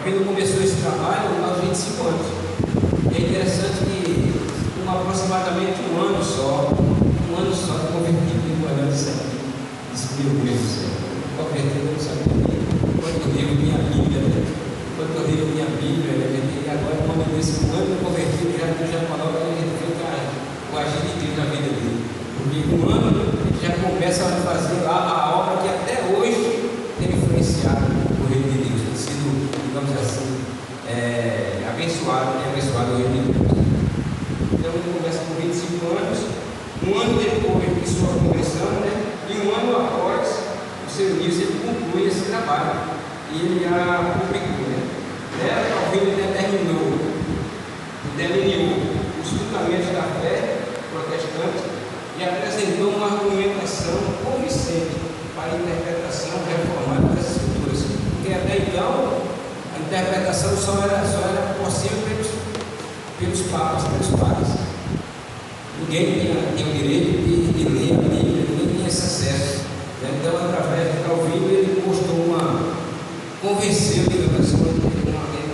Calvino começou esse trabalho aos 25 anos. E é interessante que, com aproximadamente um ano só de convertido em Goiânia, disse: meu Deus do céu, convertido, eu não sabia quanto livro minha Bíblia, e agora, no momento desse ano convertido, já falou que a gente fez o agir de Deus na vida dele. Porque um ano ele já começa a fazer a obra que até hoje tem influenciado o reino de Deus, tem sido, digamos assim, abençoado o reino de Deus. Então ele começa com 25 anos, um ano depois de sua conversão, e um ano após o seu início, ele conclui esse trabalho e ele a publicou. Calvino delineou os fundamentos da fé protestante e apresentou uma argumentação convincente para a interpretação reformada das Escrituras, porque até então a interpretação só era possível pelos papas. Ninguém tinha o direito de ler a Bíblia, ninguém tinha esse acesso. Então, através de Calvino, ele convenceu, digamos assim,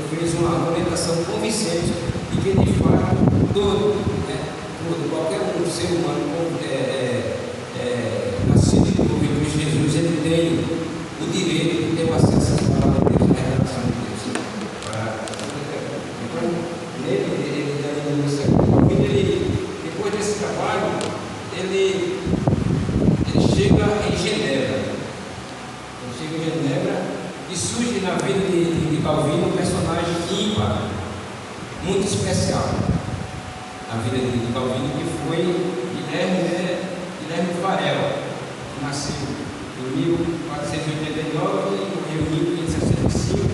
fez uma argumentação convincente de que, de fato, qualquer ser humano nascido de novo em Cristo Jesus, ele tem o direito de ter o acesso à palavra de Deus, à revelação de Deus. Então, depois desse trabalho, ele chega em Genebra. E surge na vida de Calvino um personagem ímpar, muito especial na vida de Calvino, que foi Guilherme Farel, que nasceu em 1489 e morreu em 1565.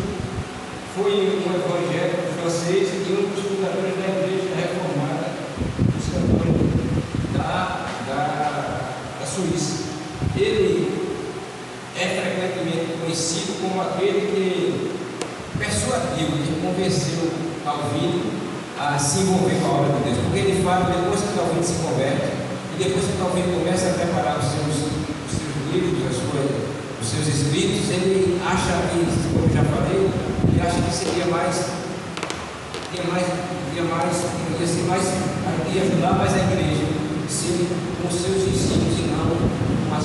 Foi um evangélico francês e um dos fundadores da Igreja Reformada dos Católicos da Suíça. Ele é frequentemente conhecido como aquele que persuadiu, que convenceu Calvino a se envolver com a obra de Deus. Porque ele fala, depois que Calvino se converte, e depois que Calvino começa a preparar os seus livros, os seus escritos, ele acha que, como eu já falei, ele acha que seria ia ajudar mais a igreja com os seus ensinos e não com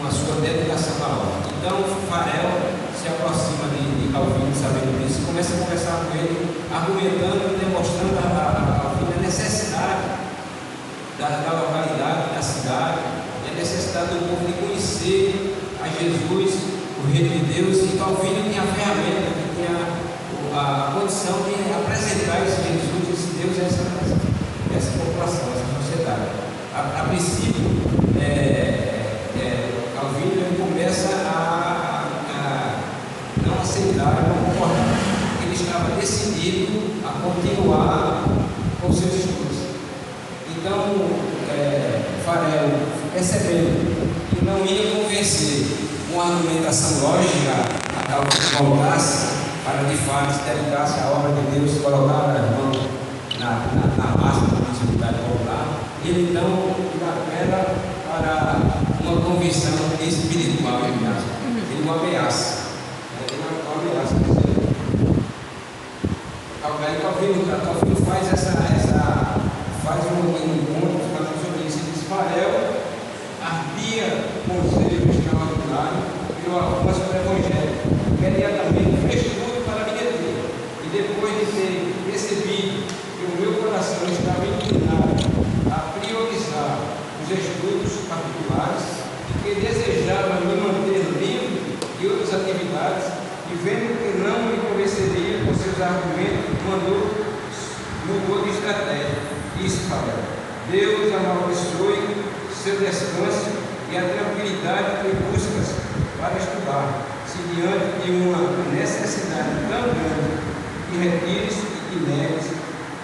a sua dedicação à obra. Então, Farel se aproxima de Calvino, sabendo disso, e começa a conversar com ele, argumentando e demonstrando a Calvino a necessidade da localidade, da cidade, e a necessidade do povo de conhecer a Jesus, o Reino de Deus, e Calvino tinha a ferramenta, tinha a condição de apresentar esse Jesus, esse Deus a essa população, a essa sociedade. A princípio, Calvino ele começa a não aceitar, não concordar. Ele estava decidido a continuar com seus estudos. Então, Farel, percebendo que não ia convencer uma argumentação lógica a Calvino voltasse para de fato se dedicasse à obra de Deus, colocar as mãos na massa da possibilidade de voltar, ele então apela para uma convicção espiritual, ele uma ameaça. Calvino faz um encontro falando sobre isso. Ele diz: Farel ardia com o desejo extraordinário pelo avanço do Evangelho, imediatamente fez tudo para me deter. E depois de ter percebido que o meu coração estava inclinado a priorizar os estudos particulares e que desejava me manter livre de outras atividades, e vendo que não me convenceria com seus argumentos, mudou de estratégia. Isso, Farel: Deus amaldiçoe seu descanso e a tranquilidade que buscas para estudar, se diante de uma necessidade tão grande que retires e que negues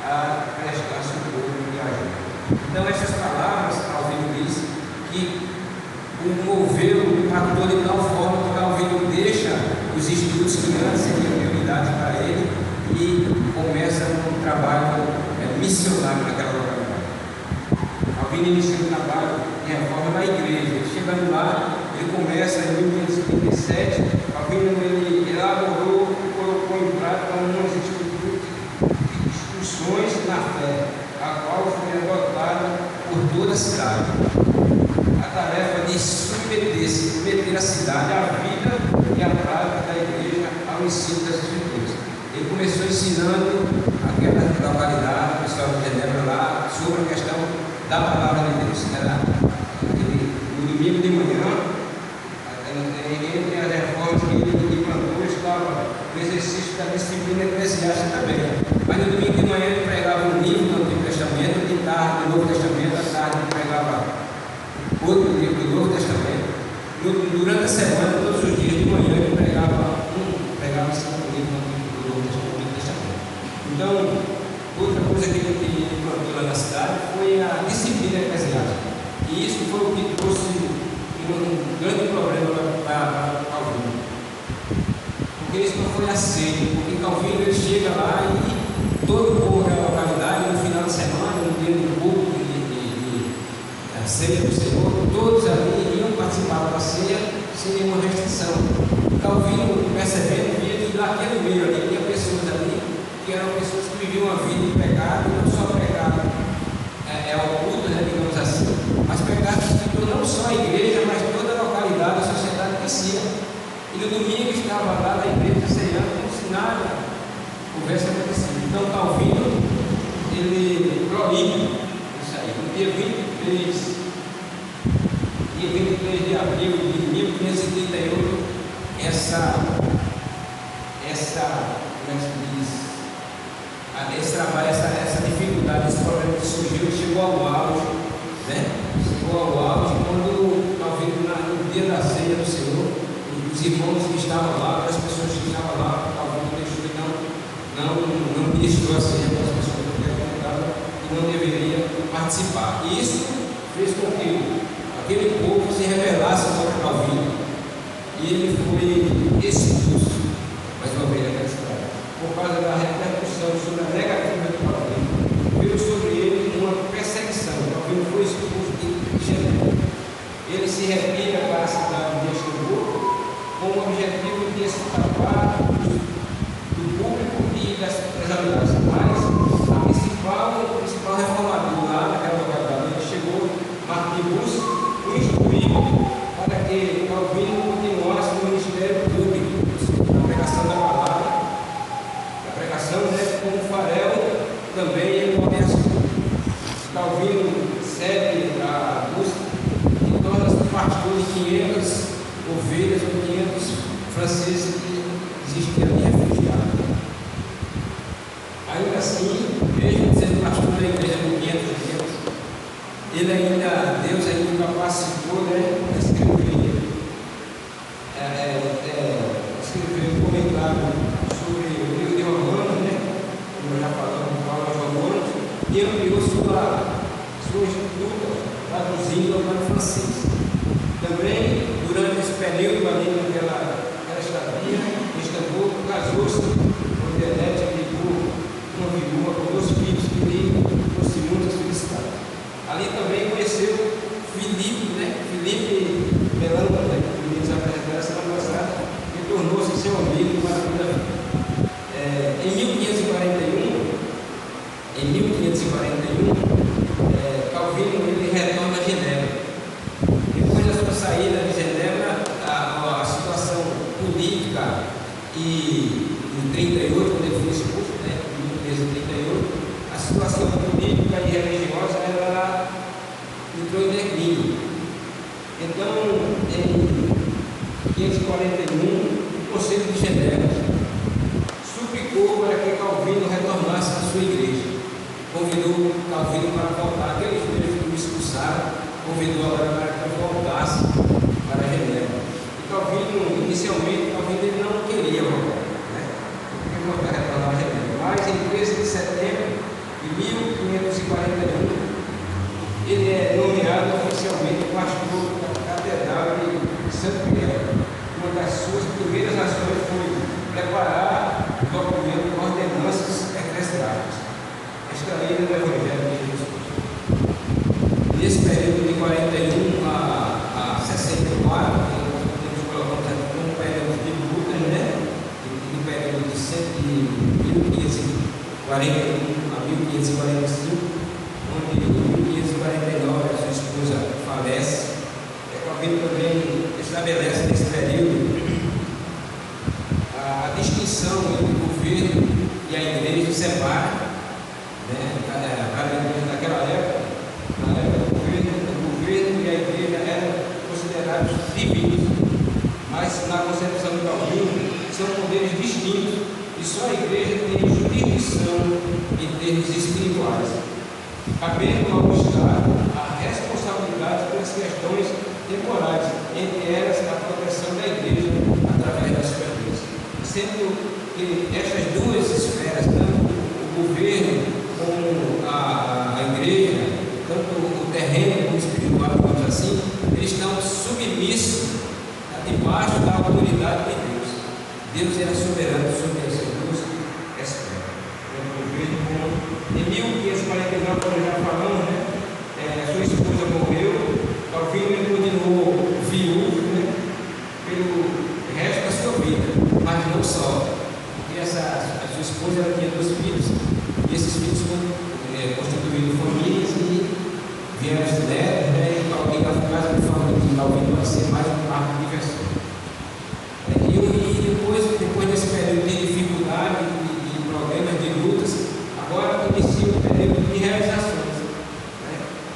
a prestar socorro e ajuda. Então, essas palavras, Calvino diz que o moveu, impactou de tal forma que Calvino deixa os estudos que antes seriam prioridade para ele e começa um trabalho missionário naquela localidade. Calvino inicia um trabalho de reforma na igreja. Chegando lá, ele começa em 1537, Calvino ele elaborou e colocou em prática umas instruções na fé, a qual foi adotada por toda a cidade. A tarefa de submeter a cidade à vida e à prática da igreja ao ensino das Escrituras. Ele começou ensinando aquela localidade, o pessoal de Genebra lá, sobre a questão da palavra de Deus. Era no domingo de manhã, entre as reformas que ele implantou, estava o exercício da disciplina eclesiástica também. Mas no domingo de manhã ele pregava um livro do Antigo Testamento, de tarde do Novo Testamento, à tarde ele pregava outro livro do Novo Testamento. Durante a semana, todos os dias de manhã, ele pregava esse livro do Novo Testamento. Então, outra coisa que ele implantou lá na cidade foi a disciplina eclesiástica. E isso foi o que trouxe um grande problema para Calvino. Porque isso não foi aceito, porque Calvino ele chega lá e todo o povo da localidade, no final de semana, no dia do culto de ceia do Senhor, todos ali iam participar da ceia sem nenhuma restrição. Calvino, percebendo, via que naquele meio ali tinha pessoas ali que eram pessoas que viviam uma vida de pecado, não só pecado oculto, né, digamos assim, mas pecado que não só a igreja, mas toda a localidade, a sociedade conhecia. E no domingo estava lá na igreja ceando como se nada houvesse acontecido. Então Calvino, ele proíbe isso aí. No dia 23 de abril de 1538, essa dificuldade, esse problema que surgiu, chegou ao auge, né? Chegou ao auge quando Calvino, no dia da ceia do Senhor, os irmãos que estavam lá, as pessoas que estavam lá, Calvino deixou e não ministrou a ceia para as pessoas que acreditavam e não deveriam participar. E isso fez com que aquele povo se rebelasse contra Calvino e ele foi expulso, mais uma vez naquela história, por causa da repercussão sobre a negativa de Calvino. Veio sobre ele uma perseguição. Calvino foi expulso de Genebra. Ele se retira para a cidade de Estrasburgo com o objetivo de escapar do público e das autoridades. Mas o principal reformador lá naquela localidade, ele chegou, Marquibus, o instruiu para que Calvino continuasse no ministério público, na pregação da palavra, a pregação, né, como farelo também ele começa. Calvino segue a busca e torna-se pastor de 500 ovelhas ou 500 franceses que existiam ali refugiados. Ainda assim, mesmo sendo pastor da igreja por 500 dias, Deus ainda capacitou, né, a escrever um comentário sobre o livro de Romanos, né, como já falamos, Paulo aos Romanos, e enviou sua escritura traduzindo para o francês. Também, durante esse período ali naquela estadia, em Istambul, casou-se com Delétia de uma viúva com 2 filhos que lhe trouxe muitas felicidades. Ali também conheceu Filipe, né? Filipe Melano, né? Que nos apresentou essa passada, que tornou-se seu amigo para toda a vida. Em 1541, Calvino ele retorna a Genebra. Depois da sua saída de Genebra, a situação política e em 38, quando ele foi expulso, né, em 1538, a situação política e religiosa ela entrou em declínio. Então, em 1541, o Conselho de Genebra suplicou para que Calvino retornasse à sua igreja. Convidou Calvino para voltar. Aqueles judeus que o expulsaram, convidou agora para que voltasse para Genebra. E Calvino, inicialmente, ele não queria voltar, né? Porque voltar retornar a Genebra. Mas em 13 de setembro de 1541, ele é nomeado oficialmente pastor da Catedral de Saint-Pierre. Uma das suas primeiras ações foi preparar o documento de ordenanças eclesiásticas, extraído do Evangelho de Jesus. Nesse período de 41 a 64, que nós colocamos aqui como período de a 1545, onde em 1549 a sua esposa falece. Calvino também estabelece nesse período a distinção entre o governo e a igreja separa, né? Para a igreja naquela época, na época o governo e a igreja eram considerados divinos, mas na concepção de Calvino são poderes distintos e só a igreja tem jurisdição em termos espirituais, cabendo ao Estado a responsabilidade pelas questões temporais, entre elas a proteção da igreja através das suas leis. Sendo que estas duas esferas, tanto o governo como a igreja, tanto o terreno como o espiritual, digamos assim, eles estão submissos debaixo da autoridade de Deus. Deus era soberano sobre essas duas esferas. Em 1549, como já falamos, né, sua esposa morreu. Calvino continuou viúvo, né, pelo resto da sua vida, mas não só, porque a sua esposa ela tinha 2 filhos, e esses filhos constituíram famílias e vieram os netos, né, e Calvino, a casa de família de Calvino vai ser mais um marco de diversão. E depois desse período de dificuldade, de problemas, de lutas, agora inicia o período de realizações.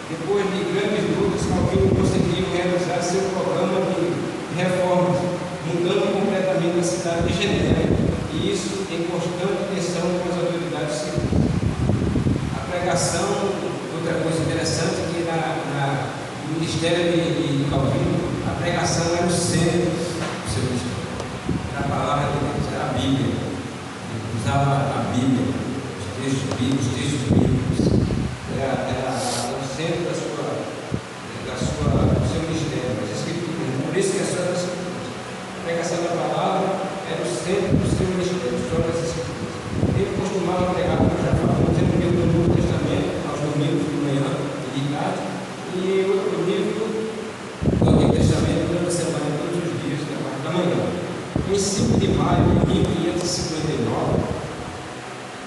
Depois de grandes lutas, Calvino conseguiu realizar seu programa de reformas, mudando completamente a cidade de Genebra, e isso em constante tensão com as autoridades civis. A pregação, outra coisa interessante, que no ministério de Calvino, a pregação era o centro do seu ministério. Era a palavra de Deus, era a Bíblia. Ele usava a Bíblia, os textos bíblicos. Era centro do seu ministério, das Escrituras. Por isso que a pregação da palavra era o centro do seu ministério, das Escrituras. Ele costumava pregar, como já falamos, no livro do Novo Testamento, aos domingos de manhã e de tarde, e outro livro do Antigo Testamento durante a semana, todos os dias, na parte da manhã. Em 5 de maio de 1559,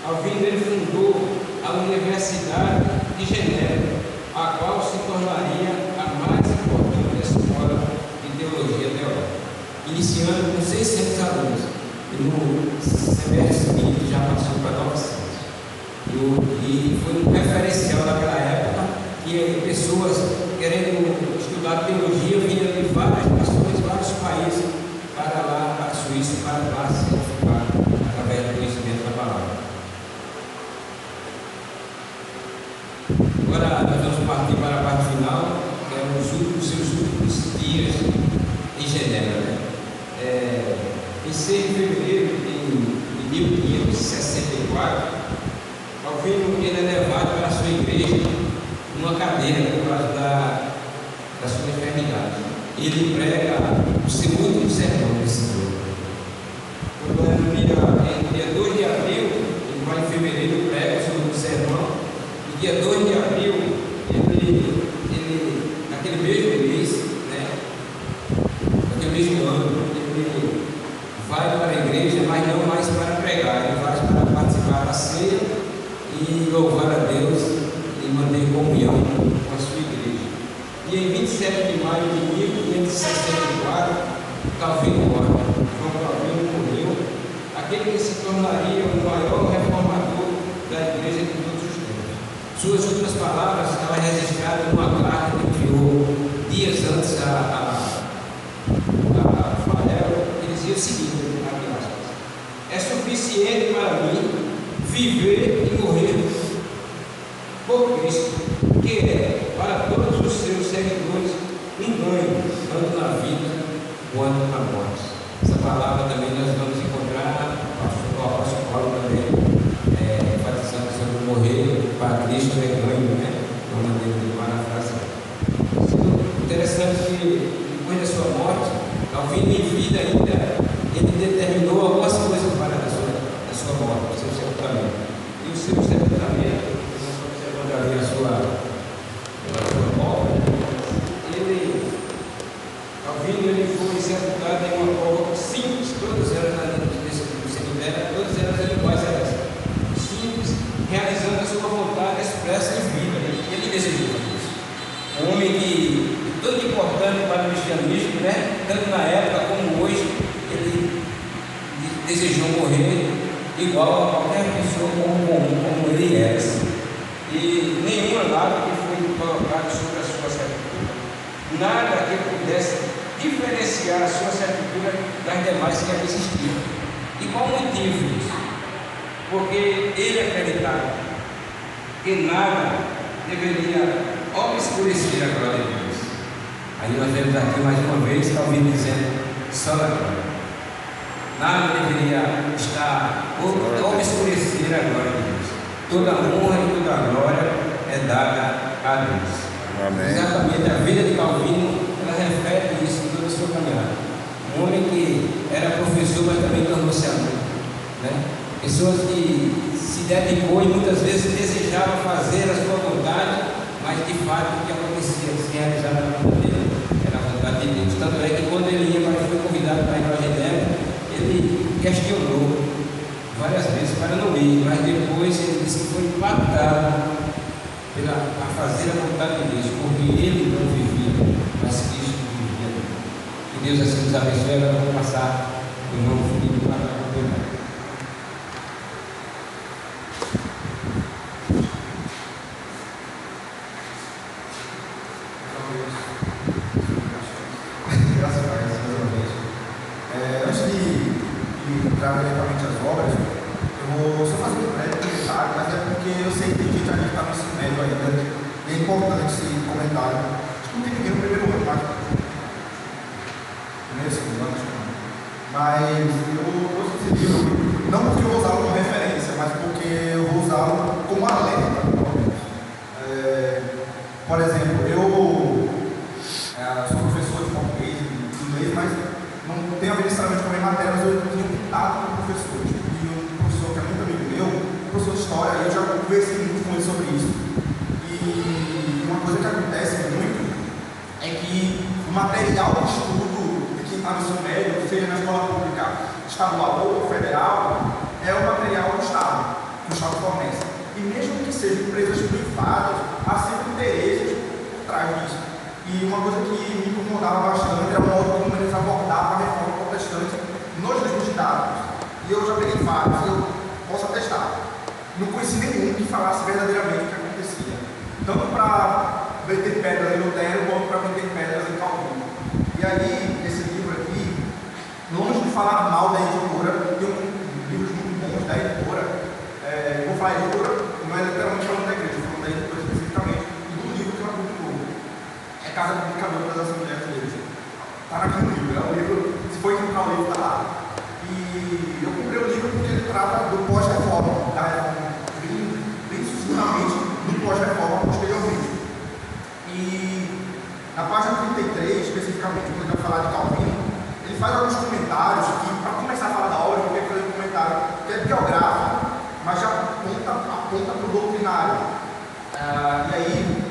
Calvino ele fundou a Universidade de Genebra, a qual se tornaria a mais importante escola de teologia da Europa, iniciando com 600 alunos, e no semestre seguinte já passou para 900. E foi um referencial naquela época, que pessoas querendo estudar teologia vinham de várias nações, vários países, para lá, para a Suíça, para lá se edificar através do conhecimento da palavra. Agora nós vamos partir para a parte final, que é os seus últimos dias em Genebra. Né? Em 6 de fevereiro de 1564, Calvino ele é levado para a sua igreja numa cadeira por causa da sua enfermidade. Ele prega o seu último sermão desse ano. Quando é no dia 2 de abril, ele vai em fevereiro, prega o seu último sermão. Dia 2 de abril, ele naquele mesmo mês, né, naquele mesmo ano, ele vai para a igreja, mas não mais para pregar, ele vai para participar da ceia e louvar a Deus e manter comunhão com a sua igreja. E em 27 de maio de 1564, Calvino morre. João Calvino morreu, aquele que se tornaria o maior reformador da igreja de todos os tempos. Suas últimas palavras estavam registradas numa carta que enviou dias antes a Rafael. Ele dizia o seguinte: é suficiente para mim viver e morrer por Cristo, que é para todos os seus seguidores um ganho, tanto na vida quanto na morte. Essa palavra também nós vamos encontrar no apóstolo Paulo também, enfatizando sobre morrer para Cristo é ganho, né? De uma maneira de parafrasear. Interessante que depois da sua morte, Calvino em vida ainda, ele determinou algumas coisas para a sua morte, o seu sepultamento. E o seu sepultamento, nós observando ali a sua obra, Calvino ele foi sepultado em uma cova simples, todas elas tanto na época como hoje, ele desejou morrer igual a qualquer pessoa como ele era. E nenhuma lápide foi colocada sobre a sua sepultura. Nada que pudesse diferenciar a sua sepultura das demais que ali existiam. E qual o motivo disso? Porque ele acreditava que nada deveria obscurecer a glória de Deus. Aí nós vemos aqui mais uma vez Calvino dizendo só a glória. Nada deveria estar obscurecer a glória de Deus. Toda a honra e toda a glória é dada a Deus. Amém. Exatamente, a vida de Calvino, ela reflete isso em toda a sua caminhada. Um homem que era professor, mas também tornou-se amigo, né? Pessoas que se dedicou e muitas vezes desejava fazer a sua vontade, mas de fato o que acontecia, se realizar na vida dele, era a vontade de Deus. Tanto é que quando ele ia, mas foi convidado para ir para Genebra, ele questionou várias vezes para não ir, mas depois ele disse que foi impactado a fazer a vontade de Deus, porque ele não vivia, mas Cristo vivia. Que Deus assim nos abençoe. Agora vamos passar o irmão Felipe para completar. Graças a Deus, mais uma vez. Antes de entrar diretamente às obras, eu vou só fazer um breve comentário, mas é porque eu sei que tem gente que está no ensino médio ainda, e é importante esse comentário. Acho que não tem ninguém no primeiro ano, mas primeiro, segundo ano, acho que não. Mas eu trouxe esse livro, não porque eu vou usá-lo como referência, mas porque eu vou usá-lo como alerta, pelo menos. Por exemplo, eu sou professor de português e inglês, mas não tenho a ver necessariamente com a minha matéria, mas eu tenho contato com professores. E um professor que é muito amigo meu, professor de história, eu já conversei muito com ele sobre isso. E uma coisa que acontece muito é que o material de estudo de quem está no ensino médio, seja na escola pública estadual ou federal, é o material do Estado, que o Estado fornece. E mesmo que sejam empresas privadas, há sempre interesses por trás disso. E uma coisa que me incomodava bastante era o modo como eles abordavam a reforma protestante nos livros didáticos. E eu já peguei vários, eu posso atestar. Não conheci nenhum que falasse verdadeiramente o que acontecia. Tanto para meter pedras em Lutero, quanto para meter pedras em Calvino. E aí, esse livro aqui, longe de falar mal da editora, tem livros muito bons da editora. Vou falar editora, não é literalmente falando da igreja, falando da editora especificamente, e do livro que ela publicou. É Casa Publicadora das Assembleias de Deus. Está naquele livro, é o livro, se for encontrar o livro, está lá. E eu comprei o livro porque ele trata do pós-reforma, da reforma, bem sucintamente do pós-reforma posteriormente. E na página 33, especificamente, quando ele vai falar de Calvino, ele faz alguns comentários que, para começar a falar da obra, eu queria fazer um comentário que é biográfico, mas já aponta para o doutrinário. E aí,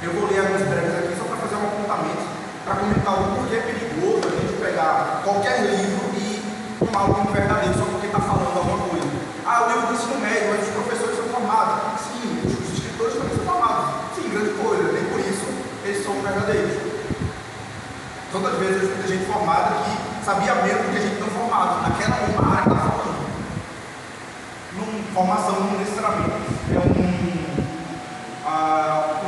eu vou ler alguns breves aqui só para fazer um apontamento, para comentar o porquê é perigoso a gente pegar qualquer livro e tomá-lo como verdadeiro só porque está falando alguma coisa. O livro do ensino médio, mas os professores são formados. Sim, os escritores também são formados. Sim, grande coisa, nem por isso eles são verdadeiros. Todas as vezes eu escuto gente formada que sabia mesmo do que a gente não formado, naquela mesma área que está falando. Formação não necessariamente é um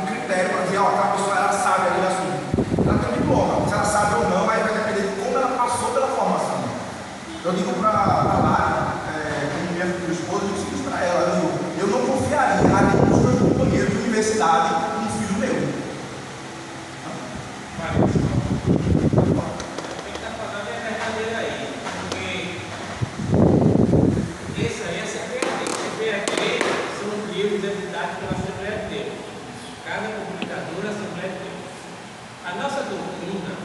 critério para dizer, aquela pessoa ela sabe aquele assunto. Ela tem um diploma, se ela sabe ou não, aí vai depender de como ela passou pela formação. Eu digo para a Lari, como minha futura esposa, eu disse isso para ela, eu não confiaria a nenhum dos meus companheiros de universidade como um filho meu. Casa Publicadora, Assembleia de Deus. A nossa doutrina,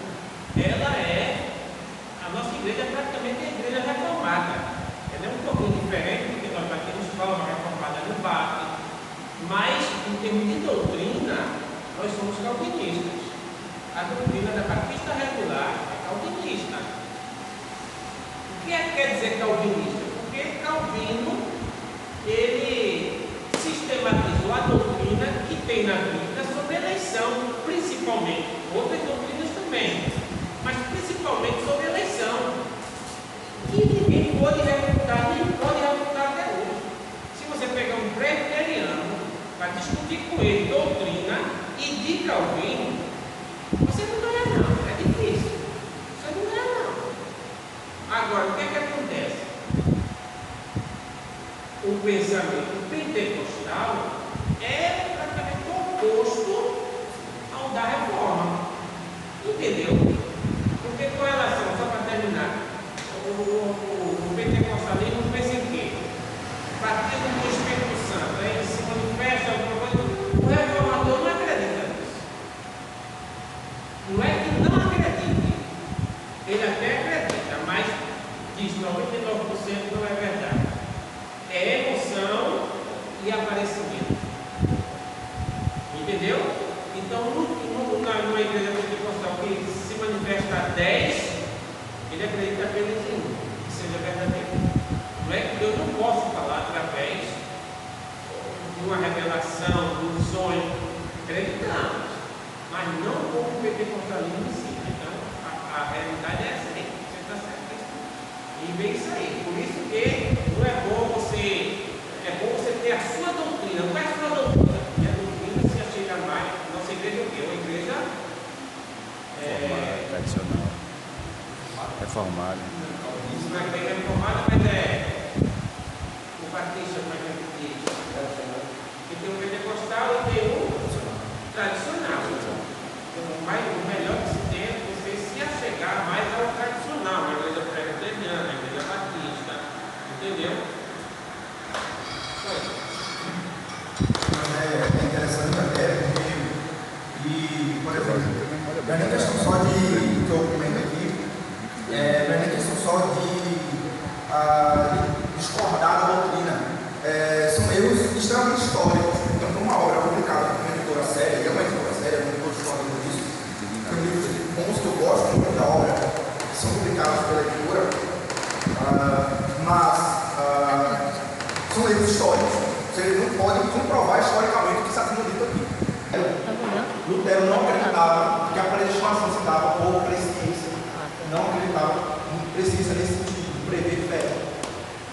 a nossa igreja é praticamente a igreja reformada. Ela é um pouquinho diferente, porque nós aqui nos falamos reformada no BAP, mas em termos de doutrina, nós somos calvinistas. A doutrina da Batista Regular é calvinista. O que quer dizer calvinista? Porque Calvino, ele sistematizou a doutrina que tem na Bíblia sobre eleição, principalmente, outras doutrinas também, que ninguém pode refutar, nem pode refutar até hoje. Se você pegar um presbiteriano para discutir com ele doutrina e de Calvino, você não ganha não, é difícil. Você não ganha não. Agora, o que é que acontece? O pensamento pentecostal é praticamente oposto ao da reforma. Entendeu? Porque com relação, só para terminar, o pentecostalismo pensa em quê? Batismo do Espírito Santo, aí se manifesta alguma coisa. O reformador não acredita nisso. Não é que não acredite. Ele até acredita, mas diz 99% não é verdade. É emoção e aparecimento. Entendeu? Então, numa igreja pentecostal que se manifesta 10, ele acredita apenas em um, que seja verdadeiro. Não é que eu não posso falar através de uma revelação, de um sonho. Acreditamos, mas não como o pentecostalismo ensina. Então, a realidade é essa aí. Você está certo? E vem isso aí. Por isso que não é bom você. É bom você ter a sua doutrina. Qual é a sua doutrina? E a doutrina se achega mais. Nossa igreja é o quê? Uma igreja tradicional. Reformada. Isso não é igreja reformada, mas é o batista, como é que a gente diz? Porque tem um pentecostal e tem um tradicional. Mas o melhor que se tem é você se achegar mais ao tradicional, a igreja presbiteriana, a igreja batista. Entendeu? Mas é interessante até porque, por exemplo, não é nem questão só de, que eu comento aqui, não é nem questão só de discordar da doutrina, são erros extremamente históricos. Então, uma obra publicada por uma editora séria, uma editor histórico disso, tem livros bons que eu gosto muito da obra, que são publicados pela editora, mas são erros históricos. Você não pode comprovar historicamente o que está sendo dito aqui. Lutero não acreditava que a predestinação se dava por presciência. Não acreditava em presciência nesse sentido, de prever fé.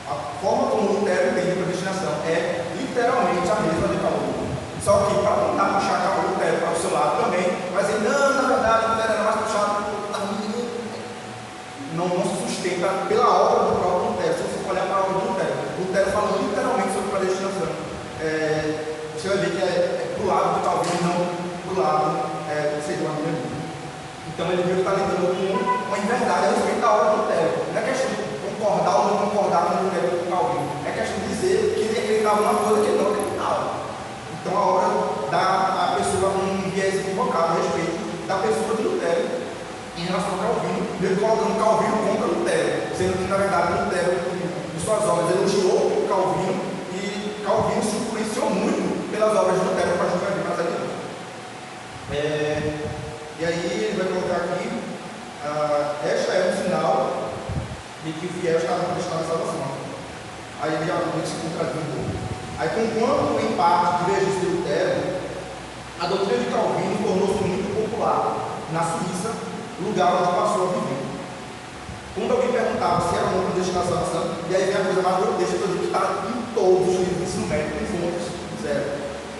A forma como Lutero entende a predestinação é literalmente a mesma de Calvino. Só que para tentar puxar Lutero para o seu lado também, vai dizer, não, na verdade, Lutero era mais puxado para o não se sustenta pela obra do próprio Lutero. Se você olhar para a obra do Lutero, Lutero fala literalmente sobre predestinação. Você vai ver que é do lado do Calvino, não do lado do segundo argumento. Então ele viu que está lidando com uma inverdade a respeito da obra do Lutero. Não é questão de concordar ou não concordar com o Lutero ou com o Calvino. É questão de dizer que ele acreditava numa coisa que ele não acreditava. Então a obra dá à pessoa um viés equivocado a respeito da pessoa de Lutero em relação ao Calvino, mesmo colocando Calvino contra Lutero, sendo que na verdade Lutero, em suas obras, elogiou Calvino e Calvino se influenciou muito pelas obras de Lutero para a gente ver mais adiante. E aí ele vai colocar aqui, esta é um sinal de que o fiel está no estado da salvação. Aí ele já se contradiz um pouco. Aí, conquanto em parte divergência de Lutero, a doutrina de Calvino tornou-se muito popular na Suíça, lugar onde passou a viver. Quando alguém perguntava se era uma predestinação da salvação, e aí vem a coisa mais grotesca que eu digo que está em todos os livros de ensino médio, tem fontes,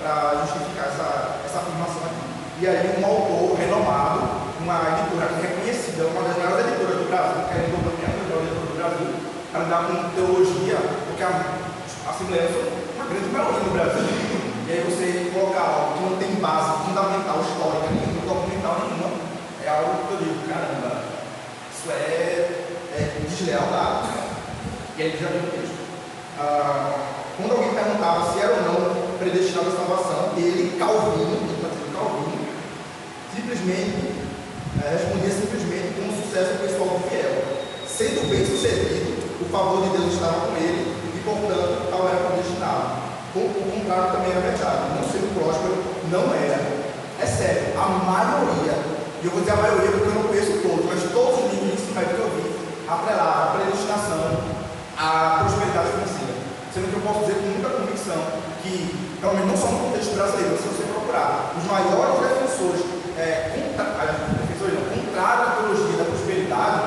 para justificar essa afirmação aqui. E aí um autor renomado, uma editora reconhecida, uma das maiores editoras do Brasil, que é a editora do Brasil, para lidar com teologia, porque a Assembleia é uma grande maioria no Brasil. E aí você colocar algo que não tem base fundamental, histórica, nenhuma, documental nenhuma, é algo que eu digo, caramba, isso é deslealdade. E aí já viu o texto. Quando alguém perguntava se era ou não predestinado à salvação, ele, Calvino, simplesmente respondia simplesmente com um sucesso pessoal fiel. Sendo bem sucedido, o favor de Deus estava com ele e, portanto, tal era predestinado. O contrário também era verdade. Não sendo próspero, não era. É sério, a maioria, e eu vou dizer a maioria porque eu não conheço todos, mas todos os livros de ensino médio que eu vi atrelaram a predestinação à prosperidade financeira. Sendo que eu posso dizer com muita convicção que, pelo menos não só no contexto brasileiro, se você procurar, os maiores defensores contrários à teologia da prosperidade,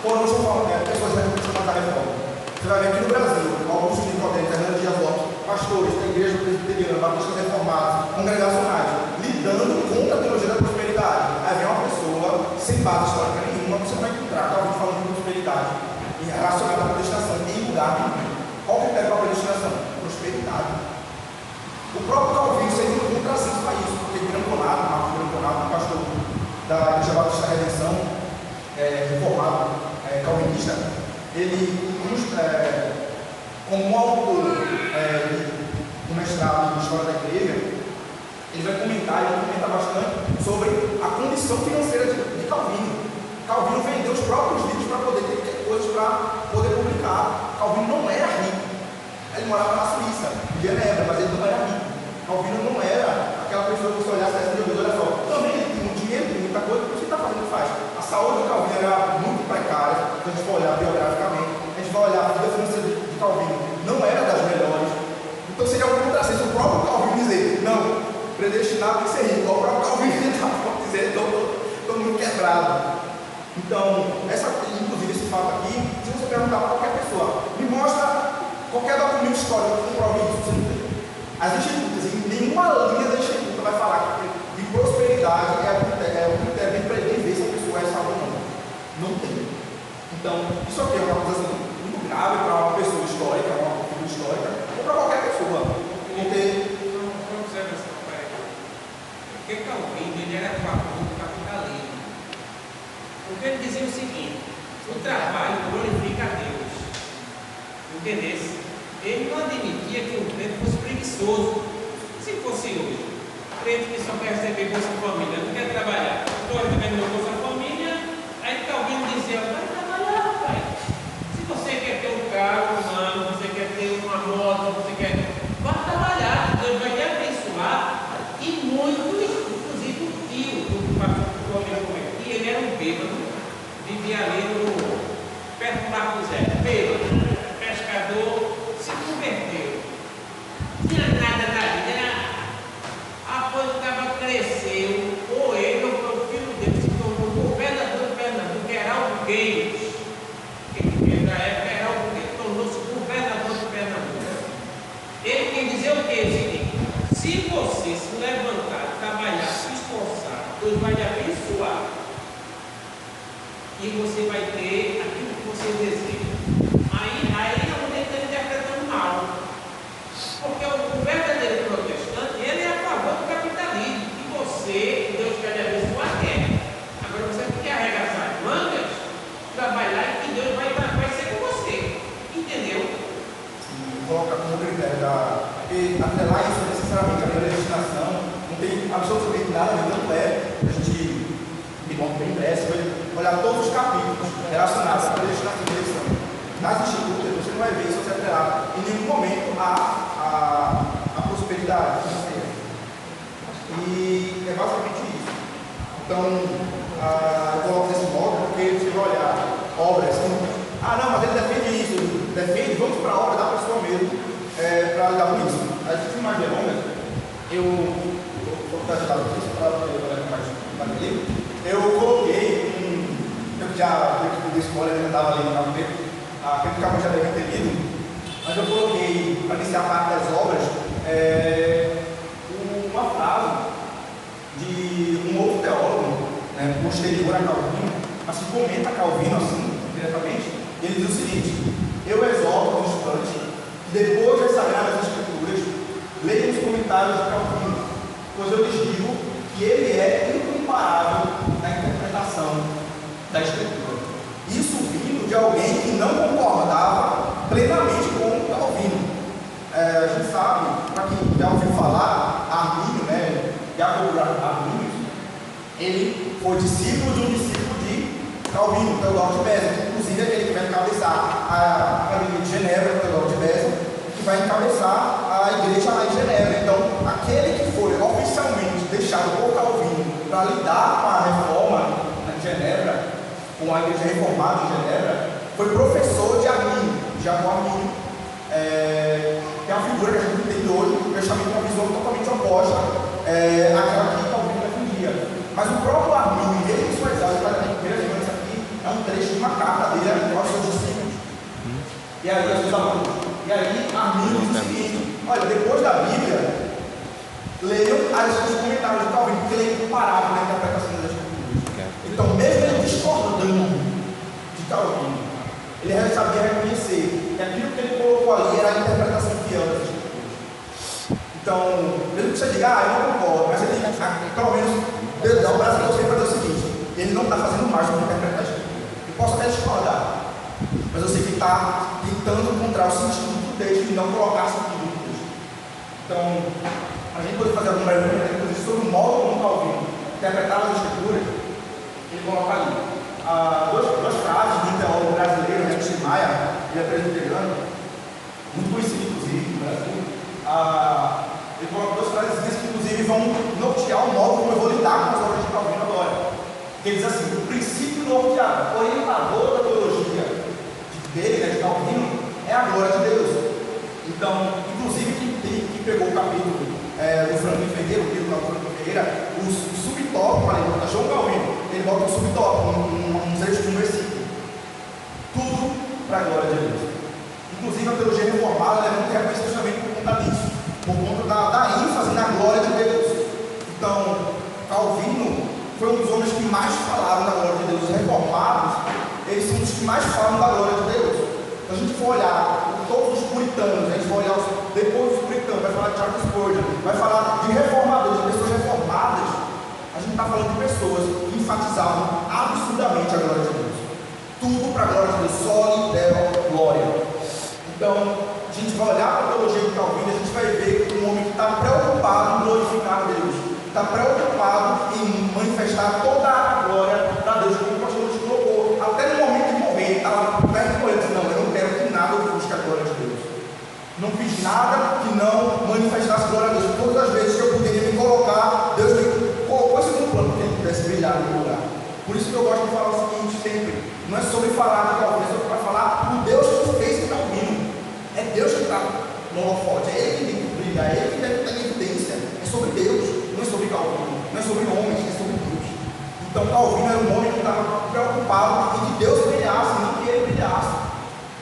Ou não são pessoas da reforma. Você vai ver aqui no Brasil, alguns Nicodemos, Fernando Dias Lopes, pastores da igreja presbiteriana, batistas reformados, congregacionais, lidando contra a teologia da prosperidade. Aí vem uma pessoa sem base histórica nenhuma, você vai encontrar Calvino falando de prosperidade e relacionada à predestinação em lugar nenhum. Qual que é a predestinação? Prosperidade. O próprio Calvino seria um contrassenso para isso, porque Gramponado, Marcos Gramponado, um pastor da Igreja Batista Redenção, reformado, calvinista, ele, como autor do mestrado de História da Igreja, ele vai comentar, ele comenta bastante sobre a condição financeira de Calvino. Calvino vendeu os próprios livros para poder ter coisas para poder publicar. Calvino não era rico. Ele morava na Suíça, em Genebra, mas ele não era rico. Calvino não era aquela pessoa que você olhasse essa e olha só. Também ele tem muito dinheiro, tem muita coisa, o que ele está fazendo faz. A saúde de Calvino era muito precária, se a gente for olhar biograficamente, a gente vai olhar a vida financeira de Calvino, não era das melhores. Então seria um contrassenso o próprio Calvino dizer, não, predestinado tem que ser rico. O próprio Calvino estava dizer, estou muito quebrado. Então, inclusive esse fato aqui, se você perguntar para qualquer pessoa, me mostra qualquer documento histórico que comprove isso, você não tem. As institutas, em nenhuma linha da instituta vai falar que prosperidade é o critério de prever se a pessoa é salva ou não. Não tem. Então, isso aqui é uma coisa assim, muito grave para uma pessoa histórica, uma figura histórica, ou para qualquer pessoa. Porque Calvino ele era a favor do capitalismo. Porque ele dizia o seguinte: o trabalho glorifica a Deus. Entendeu? Ele não admitia que o crente fosse preguiçoso. Se fosse hoje, crente que só quer receber Bolsa Família, não quer trabalhar, estou recebendo meu Bolsa Família, aí Calvino dizia: vai trabalhar, pai. Se você quer ter um carro, mano, você quer ter uma moto, você quer. Vai trabalhar, Deus vai lhe abençoar. E muitos, inclusive o tio do pastor que ele era um bêbado, vivia ali perto do Marco Zé, bêbado, pescador, se converteu. Tinha nada na vida, após o cara cresceu, ou ele ou foi o filho dele, se tornou governador de Pernambuco, que era alguém. Que na época era alguém, tornou-se governador de Pernambuco. Ele quer dizer o que? O seguinte: se você se levantar, trabalhar, se esforçar, Deus vai lhe abençoar. E você vai ter aquilo que você deseja. Aí a mulher está interpretando mal. Porque o verdadeiro protestante, ele é a favor do capitalismo. E você, Deus quer lhe abençoar, quer. Agora você tem que arregaçar as mangas, trabalhar e que Deus vai ser com você. Entendeu? E coloca como critério porque atrelar isso necessariamente a predestinação não tem absolutamente nada a ver, tanto a gente, de modo bem breve, olhar todos os capítulos relacionados à predestinação e eleição. Nas institutas, você não vai ver isso atrelar em nenhum momento a prosperidade financeira. E é basicamente isso. Então, eu coloco desse modo porque você vai olhar obras como, não, mas ele defende isso, vamos para a obra da pessoa mesmo, para lidar com isso. As filmes mais longas, eu coloquei eu já dei spoiler, ele andava ali no carro dele, aquele carro já deve ter lido, mas eu coloquei, para iniciar a parte das obras, uma frase de um outro teólogo, posterior a Calvino, mas que comenta Calvino assim, diretamente. Ele diz o seguinte: eu exorto os estudantes que depois das Sagradas Escrituras leiam os comentários de Calvino, pois eu lhes digo que ele é incomparável na interpretação da Escritura. Isso vindo de alguém que não concordava plenamente com Calvino. A gente sabe, para quem já ouviu falar, Armínio, Jacob Armínio, ele foi discípulo de um discípulo de Calvino, Teodoro de Beza, inclusive aquele que vai encabeçar a Academia de Genebra, Teodoro de Beza, que vai encabeçar a igreja lá em Genebra. Então, aquele que foi oficialmente deixado por Calvino para lidar com a reforma em Genebra, com a igreja reformada em Genebra, foi professor de Armínio, Jacob Armínio, que é uma figura que a gente entende hoje, justamente uma visão totalmente oposta àquela que Calvino defendia. Mas o próprio Armínio, ele em suas aulas, para quem isso aqui, é um trecho de última carta dele aos seus discípulos. E aí, Arminio diz o seguinte: olha, depois da Bíblia, leiam os comentários de Calvino, porque ele é imparável na interpretação das Escrituras. Então, mesmo ele discordando de Calvino, ele sabia reconhecer que aquilo que ele colocou ali era a interpretação fiel das Escrituras. Então, mesmo que você diga, eu não concordo, mas ele tem que, pelo menos, dar o braço a você e fazer o seguinte: ele não está fazendo mais do que interpretar a Escritura. Eu posso até discordar, mas eu sei que está tentando encontrar o sentido do texto e não colocar sentido no texto. Então, a gente pode fazer algum breve comentário sobre o modo como Calvino interpretava as Escrituras. Ele coloca ali duas frases de um teólogo brasileiro, Heinrich Maia, ele é presbiteriano, muito conhecido inclusive no Brasil. Ele coloca duas frases que inclusive vão nortear o modo como eu vou lidar com as obras de Calvino agora. Ele diz assim: o princípio norteador, orientador da teologia dele, de Calvino, é a glória de Deus. Então, inclusive, quem pegou o capítulo do Franklin Ferreira, o livro do Franklin Ferreira, o subtópico ali, da João Calvino, ele bota um subtópico, um versículo. Tudo para a glória de Deus. Inclusive, a teologia reformada é muito reconhecida justamente por conta disso, por conta da ênfase na glória de Deus. Então, Calvino foi um dos homens que mais falaram da glória de Deus. Os reformados, eles são os que mais falam da glória de Deus. Se a gente for olhar todos os puritanos, a gente vai olhar depois dos puritanos, vai falar de Charles Spurgeon, vai falar de reformadores, de pessoas reformadas. A gente está falando de pessoas que enfatizavam absurdamente a glória de Deus. Tudo para a glória de Deus, só lhe deram glória. Então, a gente vai olhar para a teologia de Calvino, a gente vai ver um homem que está preocupado em glorificar a Deus, está preocupado em manifestar toda a glória para Deus, como o pastor nos colocou. Até no momento de morrer, ele estava perto de morrer, ele disse: não, eu não quero que nada ofusque a glória de Deus. Não fiz nada que não manifestasse a glória a Deus. Todas as vezes que eu poderia me colocar, Deus me colocou isso no plano para que ele pudesse brilhar no lugar. Por isso que eu gosto de falar o seguinte sempre: não é sobre falar de Calvino, é sobre falar do Deus que fez o Calvino. É Deus que está no holofote, é Ele que tem que brilhar, é Ele que deve estar em evidência. É sobre Deus, não é sobre Calvino, não é sobre homens, é sobre Deus. Então Calvino era um homem que estava preocupado em que Deus brilhasse, não que ele brilhasse.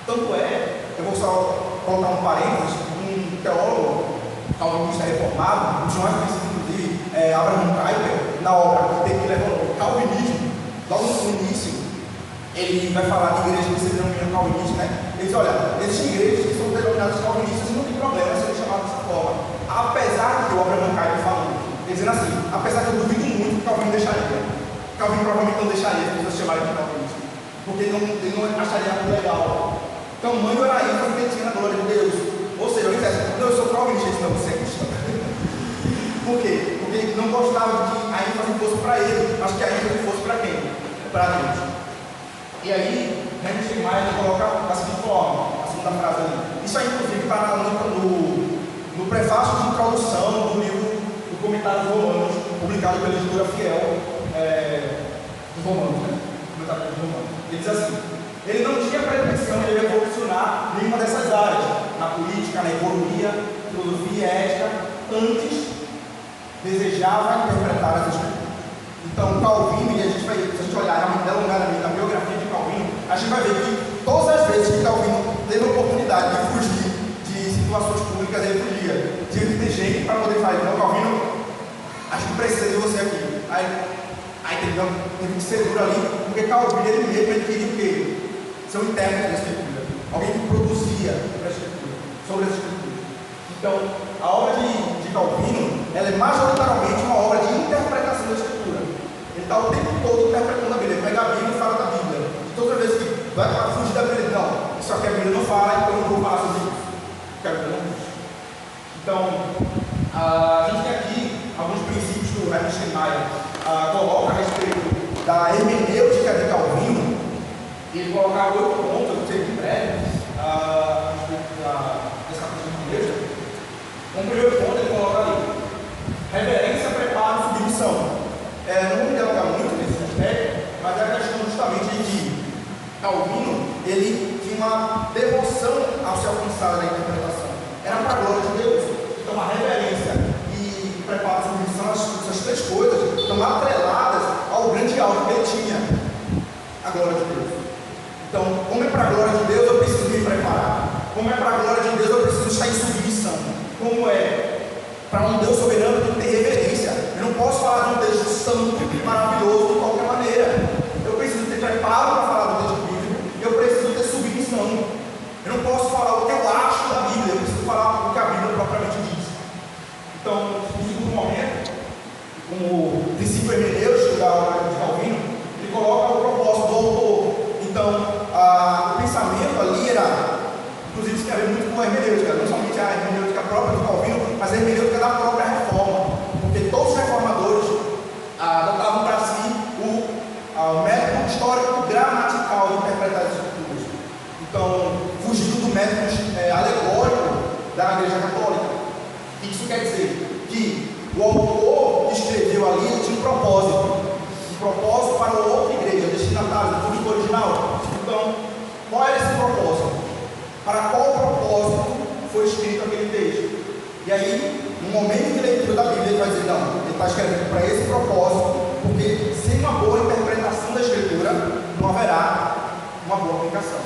Tanto é, eu vou só colocar um parênteses, um teólogo calvinista reformado, um dos mais conhecidos inclusive, Abraham Kuyper, na obra que levou o calvinismo, logo no início, ele vai falar de igrejas que se denominam calvinistas, né? Ele diz: olha, existem igrejas que são denominadas calvinistas e não tem problema serem chamadas dessa forma. Apesar que o Abraham Kuyper falou, ele dizendo assim: apesar que eu duvido muito que Calvino deixaria. Calvino provavelmente não deixaria as pessoas chamarem de calvinista, porque ele não acharia nada legal. Tamanho era a ênfase que ele tinha na glória de Deus. Ou seja, ele disse: eu sou calvinista, ele disse: não, você é cristão. Por quê? Porque ele não gostava de que a ênfase fosse para ele, mas que a ênfase fosse para quem? Para Deus. E aí, Heinrich Maia coloca da seguinte forma, a segunda frase ali. Isso aí, inclusive, está no prefácio de introdução do livro do Comentário dos Romanos, publicado pela editora Fiel, dos Romanos, né? Comentário dos Romanos. Ele diz assim: ele não tinha pretensão de revolucionar nenhuma dessas áreas, na política, na economia, filosofia e ética, antes desejava interpretar as Escrituras. Então, Calvino, e se a gente olhar delongadamente a biografia de Calvino, a gente vai ver que todas as vezes que Calvino teve a oportunidade de fugir de situações públicas, ele fugia. Tinha que ter gente para poder falar: não, Calvino, acho que precisa de você aqui. Aí teve que ser duro ali, porque Calvino, ele mesmo, queria o quê? Ser um intérprete da Escritura, alguém que produzia para a Escritura, sobre as Escrituras. Então, a obra de Calvino, ela é majoritariamente uma obra de interpretação da Escritura. Ele está o tempo todo interpretando a Bíblia. Ele pega a Bíblia e fala da Bíblia. E toda vez que vai fugir da Bíblia, não, isso aqui a Bíblia não fala, então eu não vou falar sobre isso. Porque a Bíblia não diz. Então, a gente tem aqui alguns princípios que o Heinrich Maia coloca a respeito da hermenêutica de Calvino. E ele coloca 8 pontos, eu sei que em breve, a respeito dessa questão de igreja. O primeiro ponto ele coloca ali: reverência, preparo e submissão. Não vou me delongar muito nesse aspecto, mas é a questão justamente de que Calvino, ele tinha uma devoção ao se alcançar na interpretação. Era para a glória de Deus. Então a reverência e preparo e submissão, essas três coisas estão atreladas ao grande alvo que ele tinha, a glória de Deus. Então, como é para a glória de Deus, eu preciso me preparar. Como é para a glória de Deus, eu preciso estar em submissão. Como é para um Deus soberano, eu tenho que ter reverência. Eu não posso falar de um texto santo e maravilhoso de qualquer maneira. Eu preciso ter preparo para falar do texto bíblico e eu preciso ter submissão. Eu não posso falar o que eu acho da Bíblia, eu preciso falar o que a Bíblia propriamente diz. Então, no segundo momento, como princípio hermenêutico da obra de Calvino, ele coloca o propósito do autor. Então, o pensamento ali era, inclusive, isso tem a ver muito com a hermenêutica, não somente a hermenêutica própria do Calvino, mas a hermenêutica da própria reforma, porque todos os reformadores adotavam para si o método histórico gramatical de interpretar as escrituras. Então, fugindo do método alegórico da Igreja Católica. O que isso quer dizer? Que o autor que escreveu ali tinha um propósito para outra igreja, destinatário, do público original. Então, qual era esse propósito? Para qual propósito foi escrito aquele texto? E aí, no momento de leitura da Bíblia, ele vai dizer, não, ele está escrevendo para esse propósito, porque sem uma boa interpretação da Escritura, não haverá uma boa aplicação.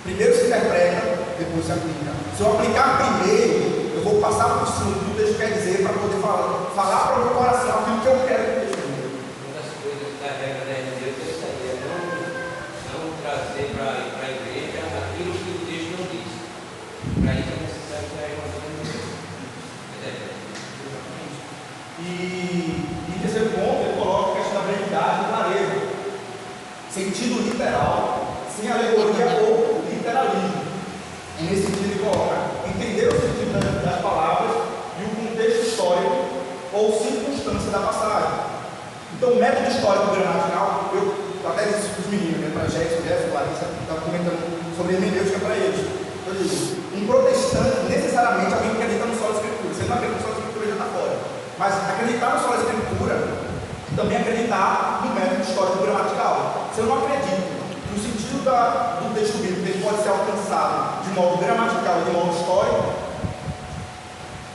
Primeiro se interpreta, depois se aplica. Se eu aplicar primeiro, eu vou passar por cima do que o texto quer dizer para poder falar para o meu coração aquilo que eu quero que o texto diga. Uma das coisas da regra da hermenêutica é isso aí, é não trazer para a igreja aquilo que o texto não diz. Para isso é necessário que a igreja E em terceiro ponto, ele coloca a questão da brevidade e clareza. Sentido literal, sem alegoria ou literalismo. E nesse sentido ele coloca entender o sentido das palavras e o contexto histórico ou circunstância da passagem. Então, o método histórico gramatical, eu até disse para os meninos, né, para Jéssica, Larissa, estava comentando sobre hermenêutica para eles. Eu digo, um protestante, necessariamente, alguém que acredita no solo da Escritura. Você não acredita no solo da Escritura, já está fora. Mas acreditar no solo da Escritura, também acreditar no método histórico gramatical. Se eu não acredito no sentido do texto bíblico, ele pode ser alcançado de modo gramatical e de modo histórico,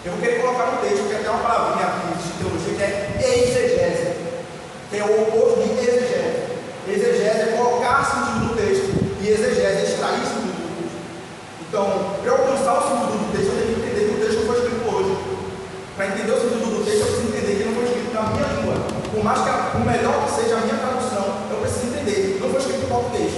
eu vou querer colocar no texto, que é até uma palavrinha aqui de teologia, que é exegese, que é o oposto de exegese. Exegese é colocar sentido no texto, e exegese é extrair sentido do texto. Então, para eu alcançar o sentido do texto, eu tenho que entender que o texto não foi escrito hoje. Para entender o sentido do texto, eu preciso entender que não foi escrito na minha língua. Por mais que o melhor que seja a minha tradução, eu preciso entender. Não foi escrito em português.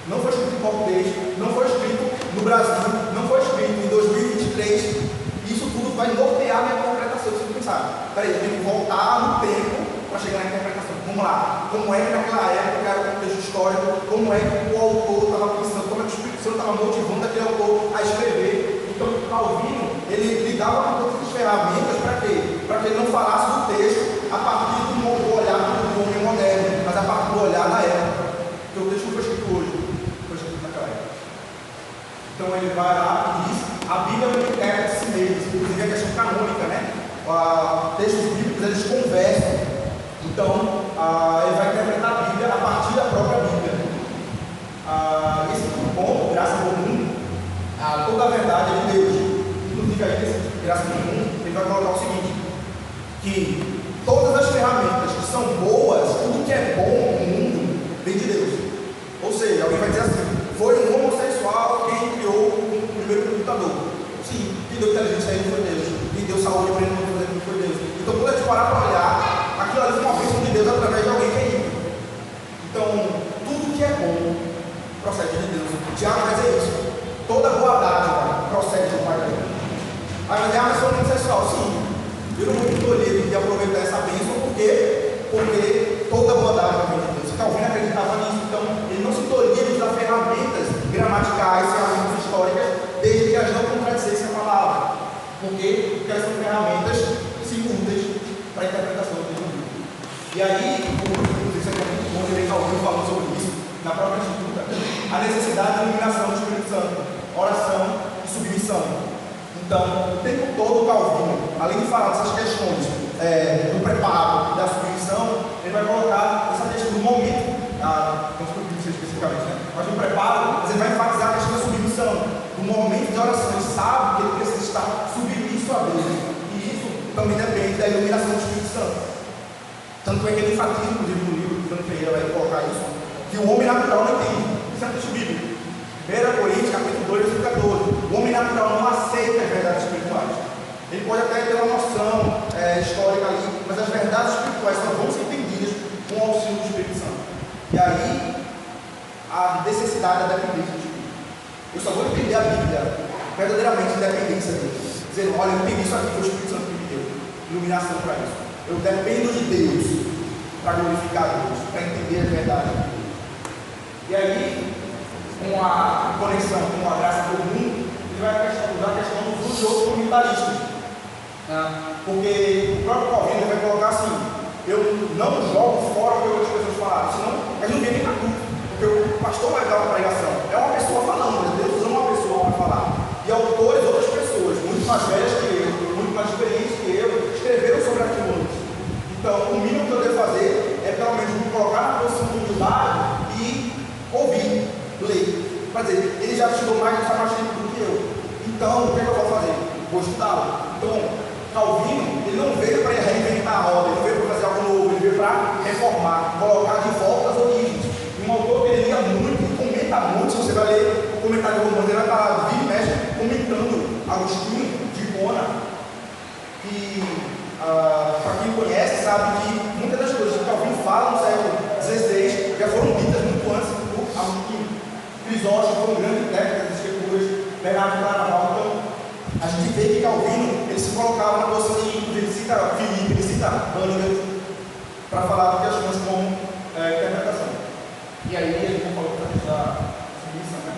Não foi escrito em português. Não foi escrito no Brasil. Não foi escrito em 2023. Isso tudo vai nortear a minha interpretação. Você não pensar. Peraí, eu tenho que voltar no tempo para chegar na interpretação. Vamos lá. Como é que naquela época era o contexto histórico? Como é que o autor estava pensando? Como é que o Espírito Santo estava motivando aquele autor a escrever? Então, Calvino, ele dava todas as ferramentas para quê? Para que ele não falasse do texto a partir do olhar do homem moderno, mas a partir do olhar da época. Porque o texto não foi escrito hoje, foi escrito naquela época. Então ele vai lá e diz, a Bíblia não interpreta a si mesma, inclusive a questão canônica, né? Textos bíblicos, eles conversam. Então, ele vai interpretar a Bíblia a partir da própria Bíblia. Esse ponto, graça comum, toda a verdade é de Deus. Inclusive aí nesse graça comum, ele vai colocar o seguinte, que todas as ferramentas que são boas, tudo que é bom no mundo, vem de Deus. Ou seja, alguém vai dizer assim, foi um homossexual quem criou o primeiro computador. Sim, quem deu inteligência a ele foi Deus. Quem deu saúde para ele foi Deus. Então quando a gente parar para olhar, aquilo ali foi uma bênção de Deus através de alguém que é ímpio. Então, tudo que é bom procede de Deus. Tiago vai dizer isso. Toda boa dádiva procede do Pai da Deus. Aí vai dizer, mas sou homossexual. Sim. Eu não vou me tolher de aproveitar essa bênção, porque toda boa dádiva vem de Deus. Calvino acreditava nisso, então ele não se tolia de usar ferramentas gramaticais, ferramentas históricas, desde que elas não contradissessem a palavra. Porque elas são ferramentas úteis para a interpretação do texto bíblico. E aí, inclusive, isso é muito bom, ele Calvino falando sobre isso, na própria Escritura, a necessidade de iluminação do Espírito Santo, oração e submissão. Então, o tempo todo o Calvino, além de falar dessas questões do preparo e da submissão, ele vai colocar essa questão do momento, não sei especificamente, né? Mas no preparo, ele vai enfatizar a questão da submissão, do momento de oração. Ele sabe que ele precisa estar submisso a Deus. E isso também depende da iluminação do Espírito Santo. Tanto é que ele enfatiza, inclusive no livro, o Fernando Ferreira vai colocar isso, que o homem natural não entende. necessidade da dependência de Deus. Eu só vou entender a Bíblia verdadeiramente em dependência dele. Dizendo, olha, eu entendi isso aqui, foi o Espírito Santo que me deu iluminação para isso. Eu dependo de Deus para glorificar Deus, para entender a verdade de Deus. E aí, com a conexão com a graça comum, ele vai usar a questão dos usos de outros comentaristas. Porque o próprio Calvino vai colocar assim: eu não jogo fora o que outras pessoas falaram, senão a gente não vem nem para tudo. Porque o pastor vai dar uma pregação, é uma pessoa falando, mas Deus usa uma pessoa para falar. E autores, outras pessoas, muito mais velhas que eu, muito mais experientes que eu, escreveram sobre aquilo antes. Então, o mínimo que eu devo fazer é pelo menos me colocar na posição de humildade e ouvir, ler. Quer dizer, ele já estudou mais, sabe mais tempo do que eu. Então, o que é que eu vou fazer? Vou estudá-lo. Então, Calvino, ele não veio para reinventar a roda, ele não veio para fazer algo novo, ele veio para reformar, colocar de volta as origens. Um autor que ele lia muito, comenta muito, se você vai ler o comentário de Romano, ele vai estar vindo e mexe comentando Agostinho de Hipona. E para quem conhece, sabe que muitas das coisas que Calvino fala no século XVI já foram ditas muito antes do Agostinho. Crisóstomo foi um grande intérprete das escrituras, Bernardo Claraval. Então, a gente vê que Calvino ele se colocava na posição de, ele cita Filipe, ele cita Banner, para falar de questões como interpretação. E aí, ele falou para a gente da submissão, né?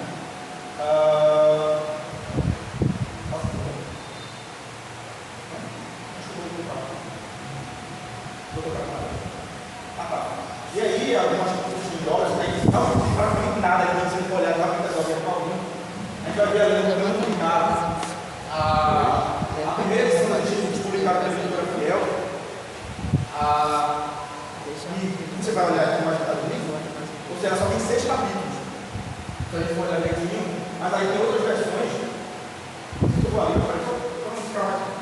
E aí, algumas coisas de obras, né? Não tem praticamente nada aqui, se você olhar lá para o Calvino. A gente vai ver ali um grande publicado. A primeira edição da gente publicada pela editora Fiel. E você vai olhar aqui mais detalhadamente, ou seja, só tem 6 capítulos. Então a gente vai olhar aqui, mas aí tem outras versões. Eu vou ali, para mostrar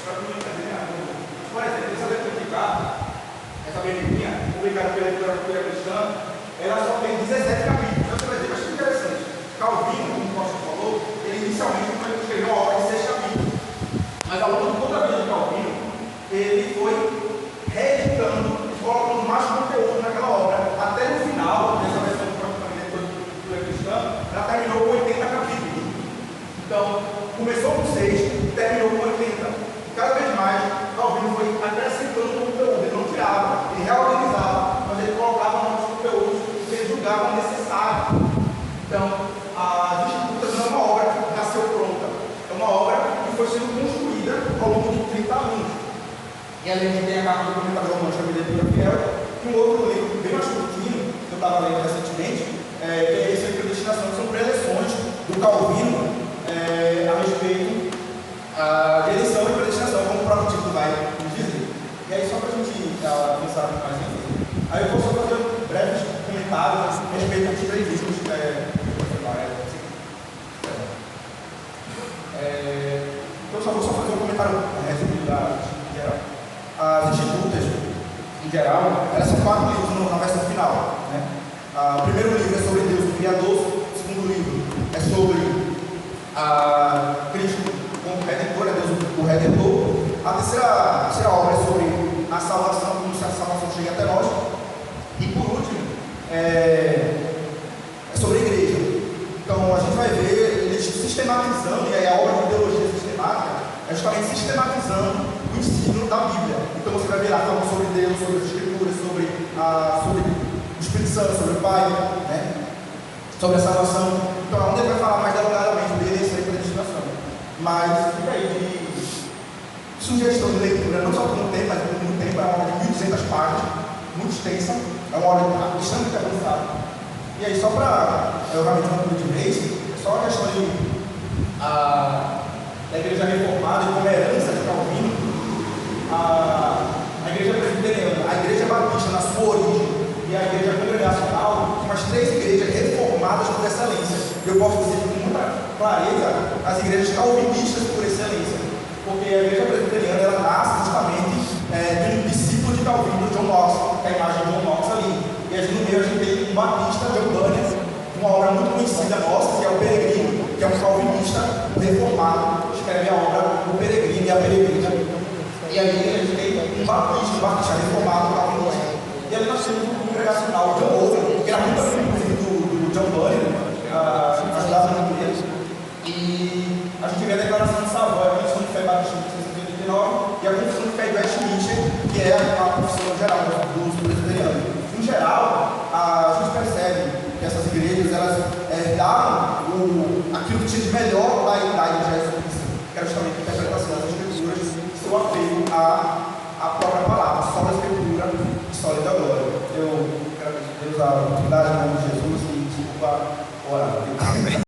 para mim entender. Por exemplo, essa letra publicada, essa bebidinha, publicada pela editora cristã, ela só tem 17 capítulos. Então você vai dizer, mas que interessante. Calvino, como o Costa falou, ele inicialmente escreveu uma obra de 6 capítulos. Mas ao longo de toda a vida de Calvino, ele foi reeditando, colocando mais conteúdo naquela obra. Até no final, nessa versão da cristã, ela terminou com 80 capítulos. Então, começou com 6 e terminou com 80. E cada vez mais, Calvino foi acrescentando conteúdo. Ele não tirava, ele reorganizava, mas ele colocava novos conteúdos que ele julgava necessário. Então, as Escrituras não é uma obra que nasceu pronta, é uma obra que foi sendo construída ao longo de 30 anos. E ali a gente tem a carta do comentário romano, chamada de Editora Fiel, e um outro livro bem mais curtinho, que eu estava lendo recentemente, que é esse de predestinação, que são preleções do Calvino a respeito de eleição e predestinação, como o próprio título vai nos dizer. E aí, só para a gente pensar mais em isso, aí eu vou só fazer breves comentários a respeito dos 3 livros. Eu só vou fazer um comentário resumido em geral. As institutas, em geral, elas são 4 livros na versão final. Né? O primeiro livro é sobre Deus, o Criador. O segundo livro é sobre Cristo como Redentor, é Deus o Redentor. A terceira obra é sobre a salvação, como se a salvação chega até nós. E por último, é sobre a igreja. Então a gente vai ver eles sistematizando, e aí a obra de teologia sistemática é justamente sistematizando o ensino da Bíblia. Então você vai ver lá falando sobre Deus, sobre as Escrituras, sobre o Espírito Santo, sobre o Pai, né? Sobre a salvação. Então onde ele vai falar mais detalhadamente dele e sobre a destinação. Mas fica aí de sugestão de leitura, não só por um tempo, mas por muito tempo. É uma obra de 1.200 páginas, muito extensa, é uma obra extremamente avançada. E aí, só para realmente concluir de vez, só a questão da igreja reformada e como herança de Calvino, a igreja presbiteriana, a igreja batista na sua origem e a igreja congregacional são as 3 igrejas reformadas por excelência. Eu posso dizer com muita clareza as igrejas calvinistas por excelência, porque a igreja presbiteriana ela nasce justamente de um discípulo de Calvino, John Knox, que é a imagem de John Knox ali. E no meio a gente tem um batista, John Bunyan, uma obra muito conhecida nossa, que é o Peregrino, que é um calvinista reformado, escreve a obra O Peregrino e a Peregrina. E aí a gente tem um batista reformado, calvinista. E ali nós temos um congregacional, John Owen, que era muito amigo do John Bunyan. herdaram aquilo que tinha de melhor da idade de Jesus Cristo, que era justamente a interpretação das Escrituras e seu apego à própria palavra, só a Escritura e só a glória. Eu agradeço a Deus a oportunidade em nome de Jesus e desculpa orar.